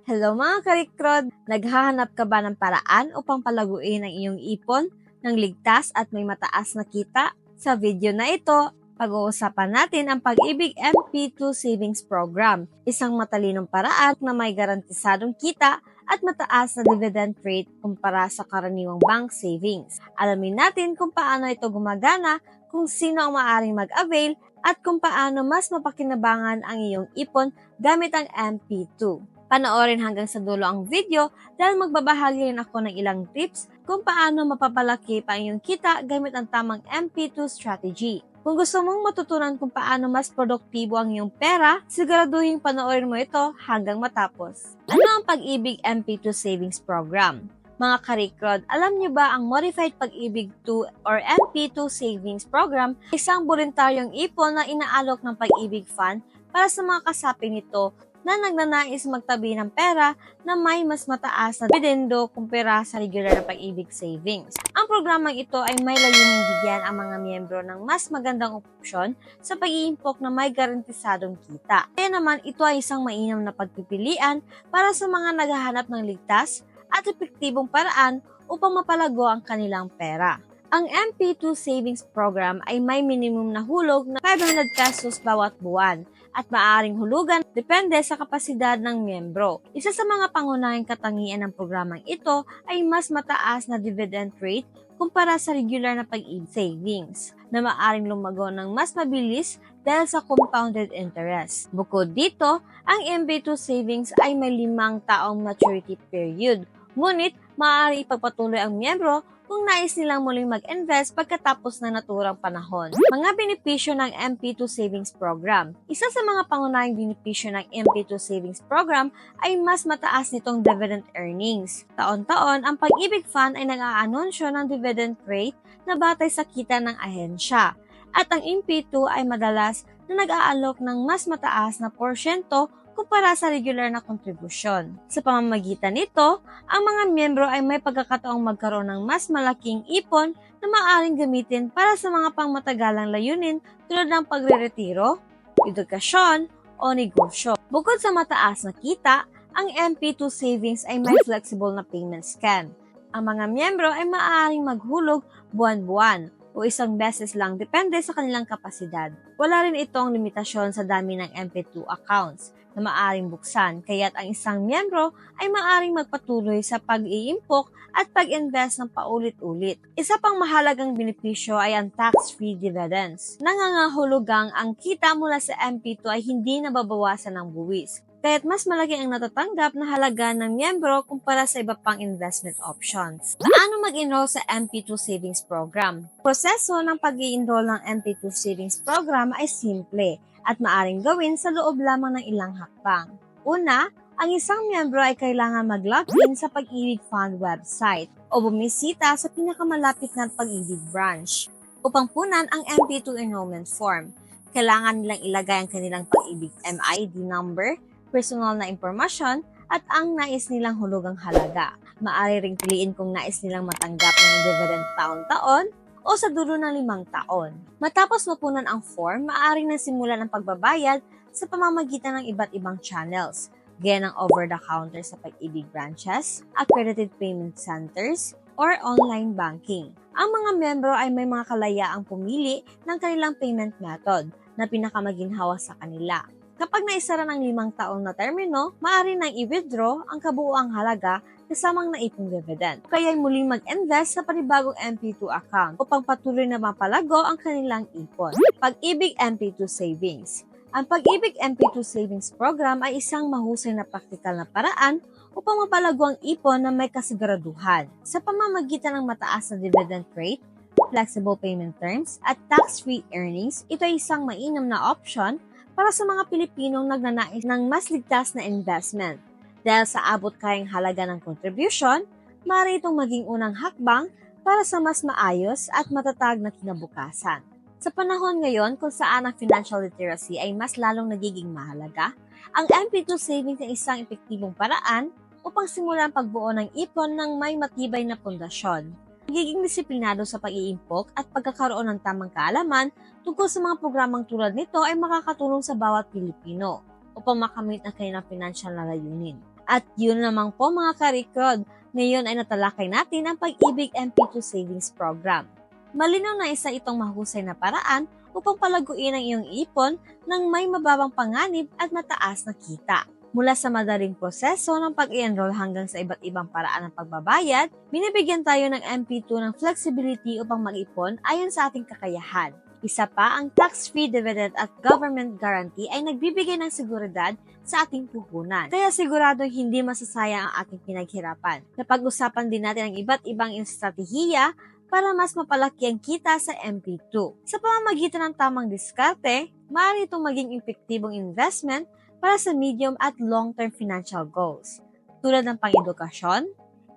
Hello mga karikrod! Naghahanap ka ba ng paraan upang palaguin ang iyong ipon ng ligtas at may mataas na kita? Sa video na ito, pag-uusapan natin ang Pag-ibig MP2 Savings Program, isang matalinong paraan na may garantisadong kita at mataas na dividend rate kumpara sa karaniwang bank savings. Alamin natin kung paano ito gumagana, kung sino ang maaaring mag-avail, at kung paano mas mapakinabangan ang iyong ipon gamit ang MP2. Panoorin hanggang sa dulo ang video dahil magbabahagi rin ako ng ilang tips kung paano mapapalaki pa ang iyong kita gamit ang tamang MP2 strategy. Kung gusto mong matutunan kung paano mas produktibo ang iyong pera, siguraduhin panoorin mo ito hanggang matapos. Ano ang Pag-ibig MP2 Savings Program? Mga karikrod, alam niyo ba ang Modified Pag-ibig 2 or MP2 Savings Program, isang voluntaryong ipon na inaalok ng Pag-ibig Fund para sa mga kasapi nito na nagnanais magtabi ng pera na may mas mataas na dividendo kumpara sa regular na Pag-ibig savings. Ang programang ito ay may layuning bigyan ang mga miyembro ng mas magandang opsyon sa pag-iimpok na may garantisadong kita. Kaya naman ito ay isang mainam na pagpipilian para sa mga naghahanap ng ligtas at epektibong paraan upang mapalago ang kanilang pera. Ang MP2 Savings Program ay may minimum na hulog na 500 pesos bawat buwan at maaaring hulugan depende sa kapasidad ng miyembro. Isa sa mga pangunahing katangian ng programang ito ay mas mataas na dividend rate kumpara sa regular na Pag-ibig savings na maaaring lumago ng mas mabilis dahil sa compounded interest. Bukod dito, ang MP2 savings ay may 5 taong maturity period. Ngunit, maaari ipagpatuloy ang miyembro kung nais nilang muling mag-invest pagkatapos ng naturang panahon. Mga benepisyo ng MP2 Savings Program. Isa sa mga pangunahing benepisyo ng MP2 Savings Program ay mas mataas nitong dividend earnings. Taon-taon, ang Pag-ibig Fund ay nag-aanunsyo ng dividend rate na batay sa kita ng ahensya. At ang MP2 ay madalas na nag-aalok ng mas mataas na porsyento kumpara sa regular na kontribusyon. Sa pamamagitan nito, ang mga miyembro ay may pagkakataong magkaroon ng mas malaking ipon na maaaring gamitin para sa mga pangmatagalang layunin tulad ng pagre-retiro, edukasyon, o negosyo. Bukod sa mataas na kita, ang MP2 savings ay may flexible na payment scheme. Ang mga miyembro ay maaaring maghulog buwan-buwan o isang beses lang depende sa kanilang kapasidad. Wala rin itong limitasyon sa dami ng MP2 accounts na maaaring buksan, kaya't ang isang miyembro ay maaaring magpatuloy sa pag-iimpok at pag-invest ng paulit-ulit. Isa pang mahalagang benepisyo ay ang tax-free dividends. Nangangahulugang ang kita mula sa MP2 ay hindi nababawasan ng buwis, kaya't mas malaki ang natatanggap na halaga ng miyembro kumpara sa iba pang investment options. Paano mag-enroll sa MP2 Savings Program? Proseso ng pag-i-enroll ng MP2 Savings Program ay simple at maaring gawin sa loob lamang ng ilang hakbang. Una, ang isang miyembro ay kailangan mag-login sa Pag-ibig Fund website o bumisita sa pinakamalapit na Pag-ibig branch upang punan ang MP2 enrollment form. Kailangan nilang ilagay ang kanilang Pag-ibig MID number, personal na impormasyon, at ang nais nilang hulugang halaga. Maaari ring piliin kung nais nilang matanggap ng dividend taon-taon o sa dulo ng 5 taon. Matapos mapunan ang form, maaaring nasimulan ang pagbabayad sa pamamagitan ng iba't ibang channels, gaya ng over-the-counter sa Pag-ibig branches, accredited payment centers, or online banking. Ang mga miyembro ay may mga kalayaang pumili ng kanilang payment method na pinakamaginhawa sa kanila. Kapag naisara ng 5 taon na termino, maaari nang i-withdraw ang kabuuang halaga kasamang naipong dividend. Kaya muling mag-invest sa panibagong MP2 account upang patuloy na mapalago ang kanilang ipon. Pag-ibig MP2 Savings. Ang Pag-ibig MP2 Savings Program ay isang mahusay na praktikal na paraan upang mapalago ang ipon na may kasiguraduhan. Sa pamamagitan ng mataas na dividend rate, flexible payment terms, at tax-free earnings, ito ay isang mainam na option para sa mga Pilipinong nagnanais ng mas ligtas na investment. Dahil sa abot kayang halaga ng contribution, maaari itong maging unang hakbang para sa mas maayos at matatag na kinabukasan. Sa panahon ngayon kung saan ang financial literacy ay mas lalong nagiging mahalaga, ang MP2 savings ay isang epektibong paraan upang simulan ang pagbuo ng ipon ng may matibay na pundasyon. Magiging disiplinado sa pag-iimpok at pagkakaroon ng tamang kaalaman tungkol sa mga programang tulad nito ay makakatulong sa bawat Pilipino upang makamit ang kanilang financial na layunin. At yun lamang po mga ka-record, ngayon ay natalakay natin ang Pag-ibig MP2 Savings Program. Malinaw na isa itong mahusay na paraan upang palaguin ang iyong ipon ng may mababang panganib at mataas na kita. Mula sa madaling proseso ng pag-i-enroll hanggang sa iba't ibang paraan ng pagbabayad, binibigyan tayo ng MP2 ng flexibility upang mag-ipon ayon sa ating kakayahan. Isa pa, ang tax-free dividend at government guarantee ay nagbibigay ng seguridad sa ating puhunan. Kaya siguradong hindi masasayang ang ating pinaghirapan. Napag-usapan din natin ang iba't ibang estratehiya para mas mapalaki ang kita sa MP2. Sa pamamagitan ng tamang diskarte, maaari itong maging epektibong investment para sa medium at long-term financial goals, tulad ng pang-edukasyon,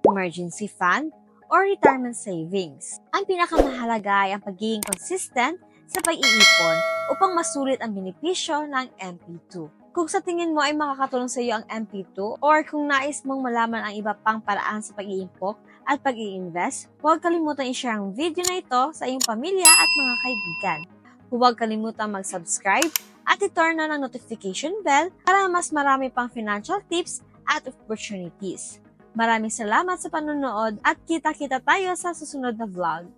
emergency fund, or retirement savings. Ang pinakamahalaga ay ang pagiging consistent sa pag-iipon upang masulit ang benepisyo ng MP2. Kung sa tingin mo ay makakatulong sa iyo ang MP2 or kung nais mong malaman ang iba pang paraan sa pag-iimpok at pag-i-invest, huwag kalimutan i-share ang video na ito sa iyong pamilya at mga kaibigan. Huwag kalimutan mag-subscribe at i-turn on ang notification bell para mas marami pang financial tips at opportunities. Maraming salamat sa panonood at kita-kita tayo sa susunod na vlog.